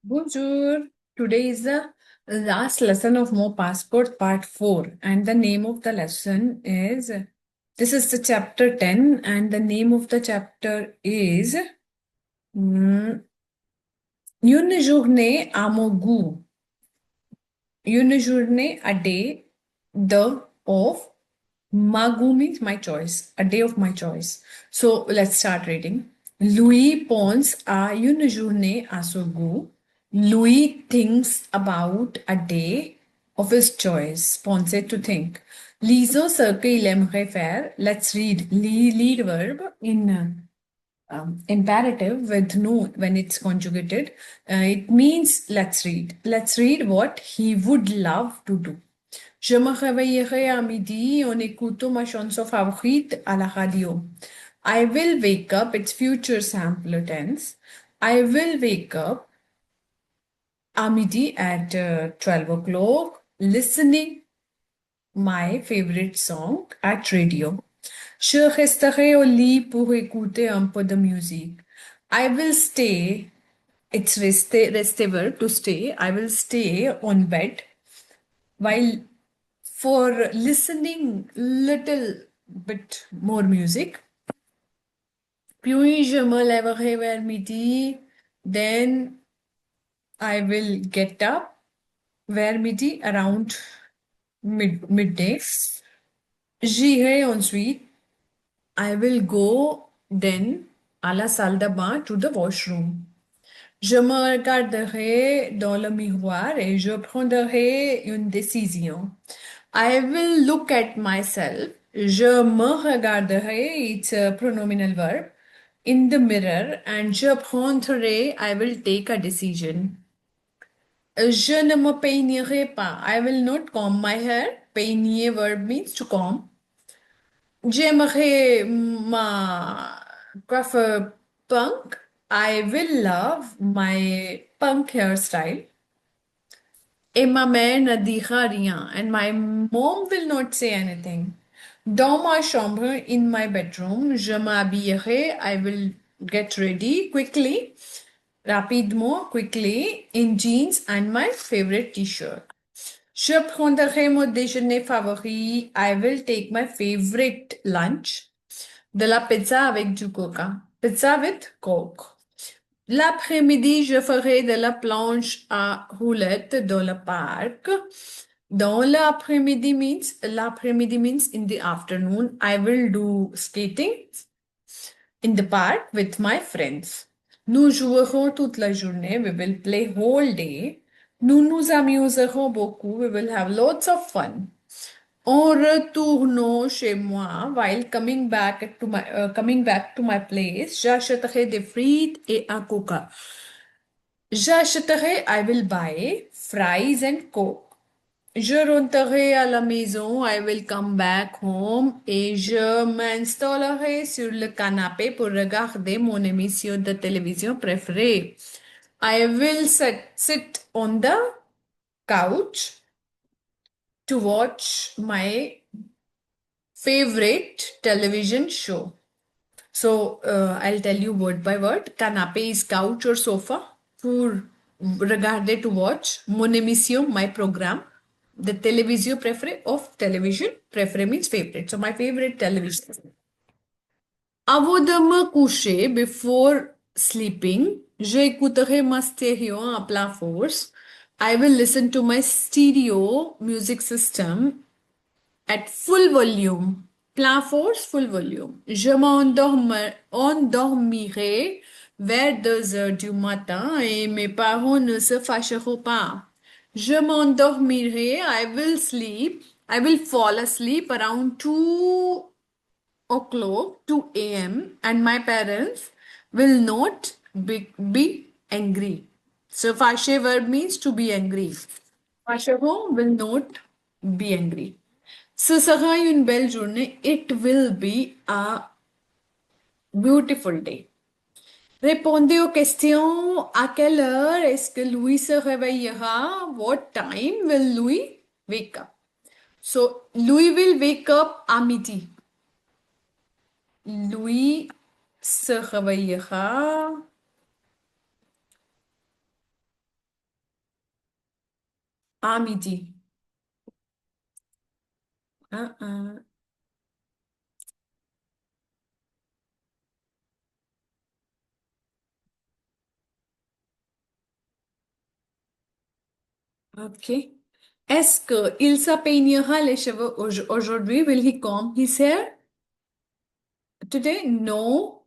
Bonjour. Today is the last lesson of Mo Passport Part 4, and the name of the lesson is this is the chapter 10, and the name of the chapter is Une journée à mon goût. Une journée, a day, the of Magu means my choice, a day of my choice. So let's start reading. Louis pense à une journée à son goût. Louis thinks about a day of his choice. Pense to think. Lisons ce qu'il aimerait faire. Let's read. Lead verb in imperative with no when it's conjugated. It means let's read. Let's read what he would love to do. Je me réveillerai à midi en écoutant ma chanson favorite à la radio. I will wake up, it's future simple tense. I will wake up à midi at 12 o'clock listening my favorite song at radio. Je resterai au lit pour écouter un peu de musique. I will stay, it's rester to stay. I will stay on bed while for listening little bit more music. Puis je me lèverai vers midi. Then I will get up vers midi around midday. J'irai ensuite. I will go then à la salle de bain to the washroom. Je me regarderai dans le miroir et je prendrai une décision. I will look at myself. Je me regarderai, it's a pronominal verb, in the mirror and je prendrai, I will take a decision. Je ne me peignerai pas. I will not comb my hair. Peigner verb means to comb. J'aimerais ma coiffure punk. I will love my punk hairstyle. Et ma mère ne dira rien. And my mom will not say anything. Dans ma chambre, in my bedroom, je m'habillerai. I will get ready quickly, rapidement, quickly, in jeans and my favorite t-shirt. Je prendrai mon déjeuner favori. I will take my favorite lunch. De la pizza avec du coca. Pizza with coke. L'après-midi, je ferai de la planche à roulettes dans le parc. Dans l'après-midi means in the afternoon. I will do skating in the park with my friends. Nous jouerons toute la journée. We will play whole day. Nous nous amuserons beaucoup. We will have lots of fun. En retournant chez moi, while coming back to my place, j'achèterai des frites et un coca. J'achèterai, I will buy fries and coke. Je rentrerai à la maison, I will come back home et je m'installerai sur le canapé pour regarder mon émission de télévision préférée. I will sit on the couch to watch my favorite television show. So I'll tell you word by word. Canapé is couch or sofa. Pour regarder to watch. Mon émission, my program. The télévision préféré of television. Préféré means favorite. So my favorite television. Avant de me coucher, before sleeping, j'écouterai ma stéréo à plein force. I will listen to my stereo music system at full volume. Plein force, full volume. Je m'endormirai vers 2 heures du matin et mes parents ne se fâcheront pas. Je m'endormirai, I will sleep, I will fall asleep around 2 o'clock, 2 a.m. and my parents will not be angry. So fâché verb means to be angry. Fâcheront will not be angry. Ce sera une belle journée. It will be a beautiful day. Répondez aux questions. À quelle heure est-ce que Louis se réveillera? What time will Louis wake up? So, Louis will wake up à midi. Louis se réveillera À midi. Uh-uh. Ok. Est-ce que il se peignera les cheveux aujourd'hui? Will he comb his hair today? No.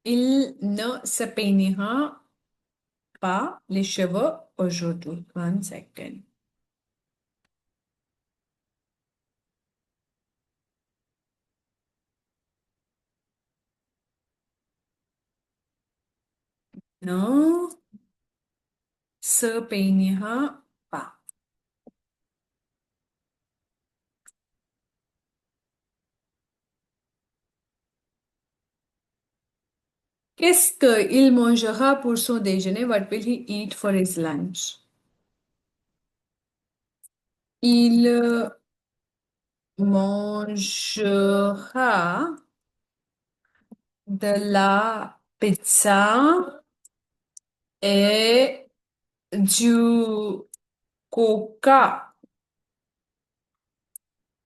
Il ne se peignera pas les cheveux aujourd'hui. One second. Ne se peignera pas. Qu'est-ce qu'il mangera pour son déjeuner? What will he eat for his lunch? Il mangera de la pizza et du coca.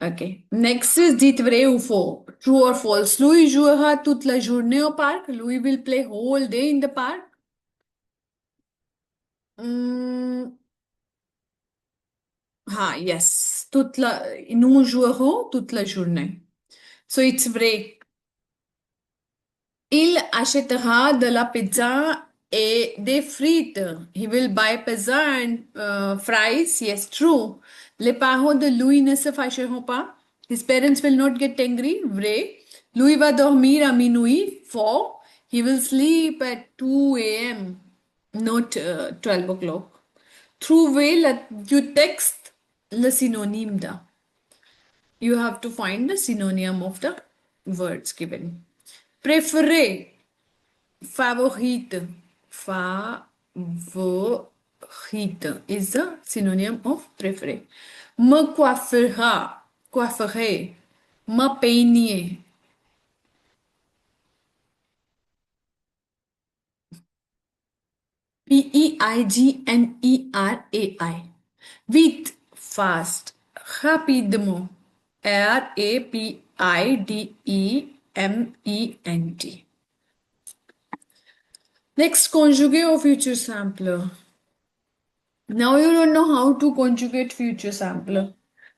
Ok. Next is dites vrai ou faux. True or false. Louis jouera toute la journée au parc. Louis will play whole day in the park. Hmm, हाँ, yes. Nous jouerons toute la journée. So it's vrai. Il achètera de la pizza et des frites. He will buy pizza and fries. Yes, true. Les parents de Louis ne se fâcheront pas. His parents will not get angry. Vrai. Louis va dormir à minuit. Faux. He will sleep at 2 a.m. Not 12 o'clock. Trouver you text le synonyme da. You have to find the synonym of the words given. Préférer. Favorite. Favorite is the synonym of préféré. Me coiffera. Coifferai. Me peigner. Peignera. Vite. Fast. Rapidement. Rapidement. Next, conjugate or future sampler. Now you don't know how to conjugate future sampler.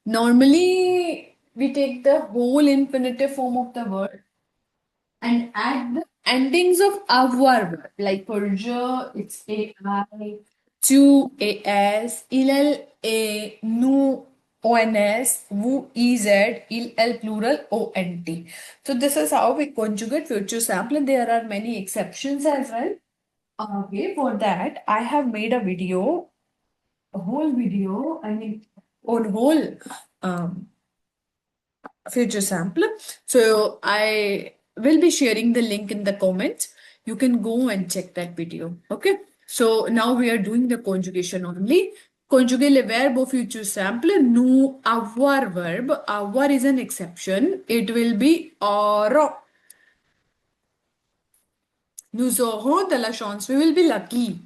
Normally, we take the whole infinitive form of the word and add the endings of avoir verb. Like for je, it's AI, tu, AS, il, A, nous, ONS, vous, EZ, il, L, plural, ONT. So this is how we conjugate future sampler. There are many exceptions as well. Okay, for that, I have made a whole video, I mean, on whole um, future sample. So I will be sharing the link in the comments. You can go and check that video. Okay. So now we are doing the conjugation only. Conjugate le verbo future sample. Nous avoir verb. Avoir is an exception. It will be auront. Nous aurons de la chance. We will be lucky.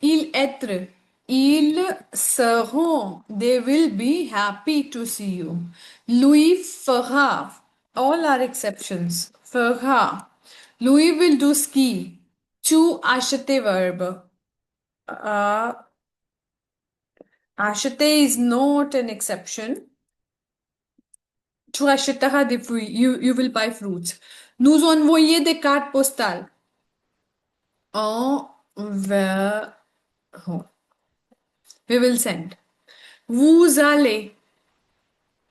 Ils être. Ils seront. They will be happy to see you. Louis fera. All are exceptions. Fera. Louis will do ski. Tu acheter verb. Uh, acheter is not an exception. Tu achèteras des fruits. You will buy fruits. Nous envoyer des cartes postales. Enverrons. We will send. Vous allez.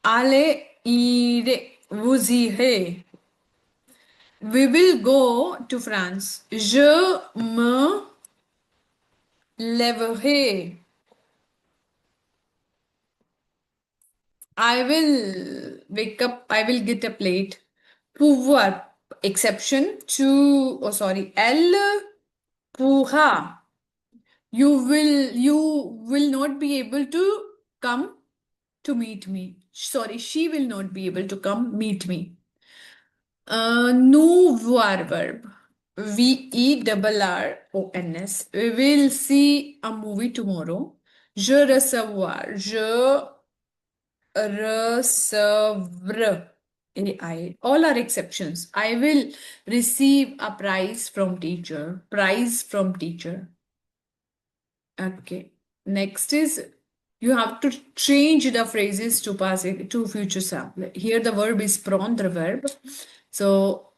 Allez, irez. Vous irez. We will go to France. Je me lèverai. I will wake up. I will get a plate. Pouvoir. Exception to, oh sorry, elle pourra. You will not be able to come to meet me. Sorry, she will not be able to come meet me. Nous voir verb. VERRONS. We will see a movie tomorrow. Je recevoir. Je recevre. AI. All are exceptions. I will receive a prize from teacher. Prize from teacher. Okay. Next is you have to change the phrases to passive to future simple. Here the verb is prendre verb. So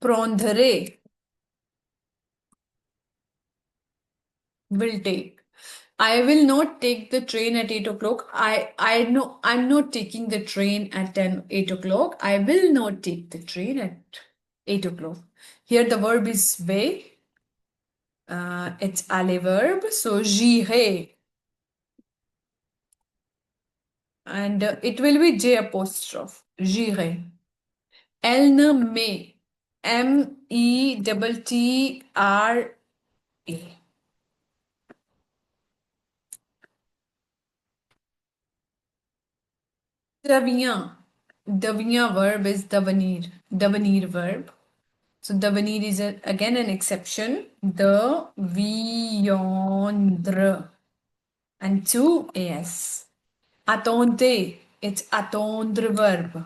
prendrai will take. I will not take the train at 8 o'clock. I know I'm not taking the train at 8 o'clock. I will not take the train at 8 o'clock. Here the verb is vais. It's aller verb. So j'irai. And it will be J apostrophe. J'irai. Elle ne met. METTRA. Devient. Devient verb is devenir. Devenir verb. So devenir is again an exception. Deviendre. And two AS. Attendez. It's attendre verb.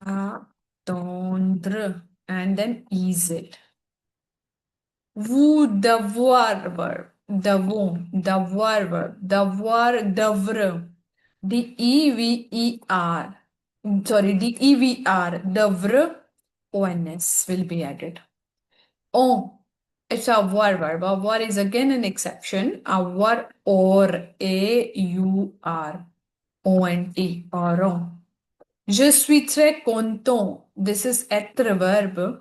Attendre. And then is it. Vous devoir verb. Devons. Devoir verb. Devoir devre. DEVER. Sorry, DEVR. Devre. ONS will be added. On. It's avoir verb. Avoir is again an exception. Avoir or AUR. ONT or on. Je suis très content. This is être verb.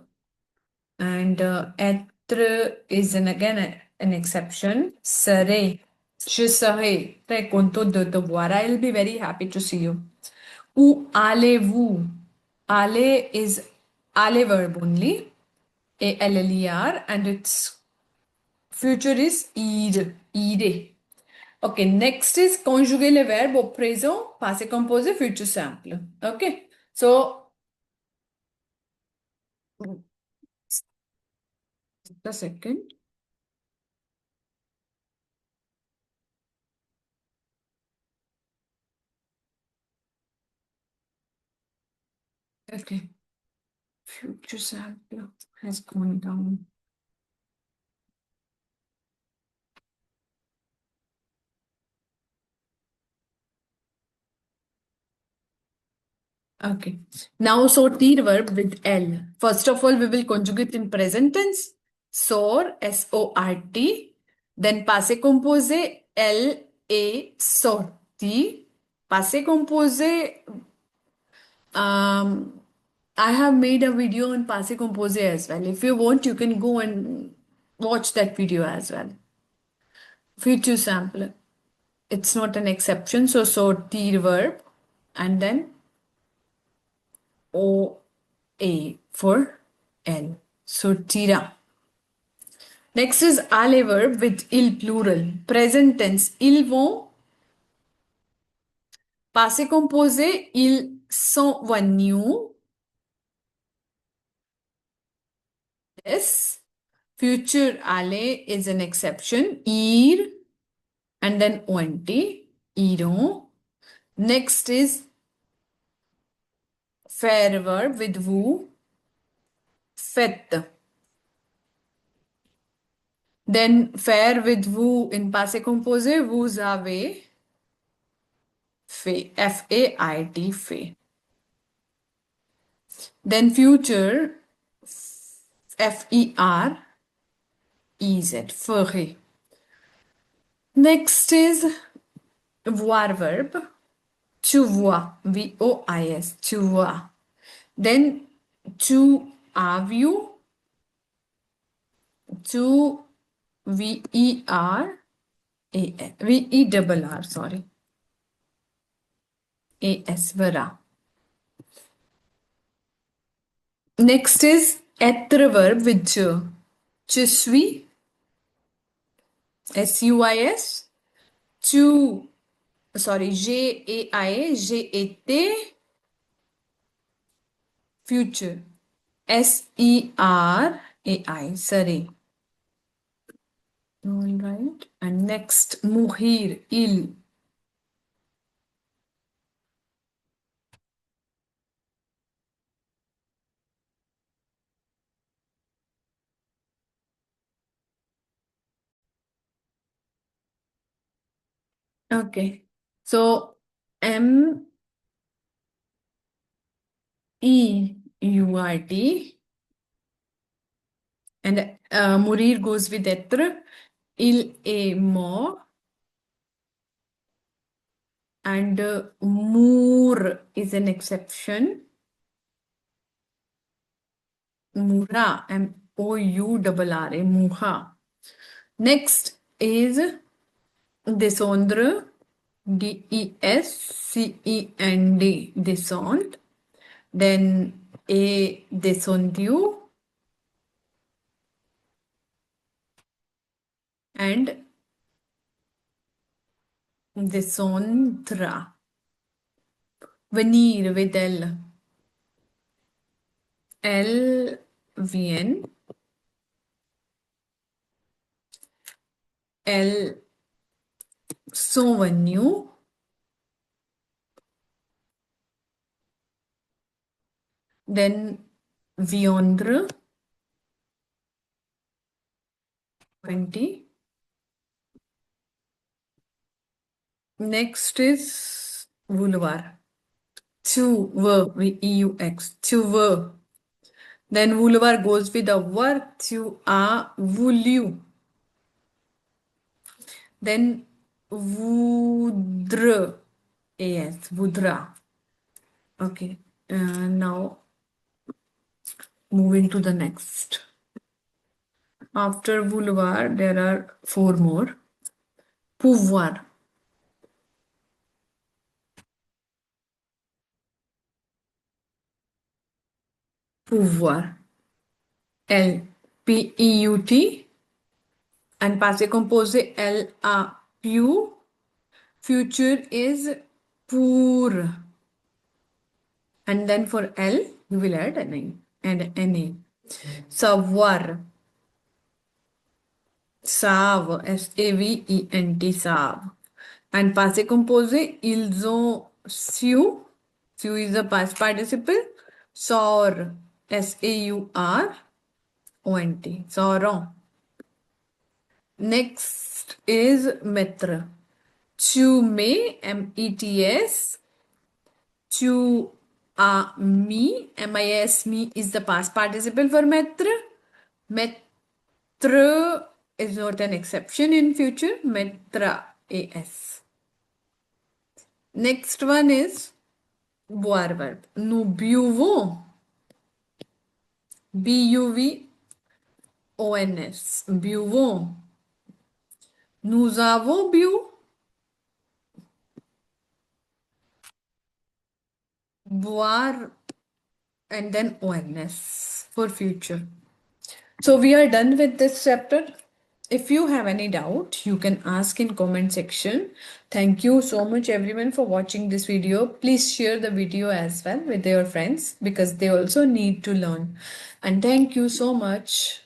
And être is again an exception. Serai. Je serai très content de te voir. I'll be very happy to see you. Où allez-vous? Aller is aller verb only. ALLER, and its future is ir. Ire. Okay, next is conjuguer le verbe au présent, passé composé, future simple. Okay, so just a second. Okay, future sample has gone down. Okay, now sortir verb with L. First of all, we will conjugate in present tense. Sort, SORT. Then passé composé, LA, sorti. Passé composé, I have made a video on passé composé as well. If you want, you can go and watch that video as well. Future sample. It's not an exception. So sortir verb and then OA for L. Sortira. Next is aller verb with il plural. Present tense. Ils vont. Passé composé. Ils sont venus. Yes. Future aller is an exception. Ir and then ont. Iront. Next is faire verb with vous. Faites. Then faire with vous in passé composé. Vous avez fait. FAIT fait. Then future. FER. EZ. Ferai. Next is voir verb. Tu vois. VOIS. Tu vois. Then tu as vu. Tu VER. VERR. Sorry. AS. Vera. Next is être verb with je. Je suis. SUIS. Tu sorry, J-A-I, J-A-T, future. S-E-R-A-I, Surrey. All right. And next, Muhir, Il. Okay. So, M-E-U-R-T. And Murir goes with etre. Il est mort. And Moor is an exception. Mura, M-O-U-R-R-A, Muha. Next is Descendre, D-E-S-C-E-N-D, descend. Then A descendu and descendra. Venir with L. L vien. L sont venus. Then viandre 20. Next is vouloir. Tu veux, V-E-U-X. Tu veux. Then vouloir goes with the verb. Tu as voulu. Then voudre. Yes, voudra. Okay. Now moving to the next. After vouloir, there are four more. Pouvoir. Pouvoir. L. P-E-U-T. And passé composé L-A. Pu. Future is pour. And then for L, you will add an A. Savoir. Savent, S-A-V-E-N-T, savent. And passé composé, ils ont su. Su is the past participle. Saur, S-A-U-R-O-N-T. Sauront. Next is mettre. Tu mets, M-E-T-S. Tu as mis, M-I-S, me is the past participle for mettre. Mettre is not an exception in future. Mettre, A-S. Next one is boire verb. Nous buvons. B-U-V-O-N-S. Buvons. Nous avons bu. Boire and then O-N-S for future. So we are done with this chapter. If you have any doubt, you can ask in comment section. Thank you so much everyone for watching this video. Please share the video as well with your friends because they also need to learn. And thank you so much.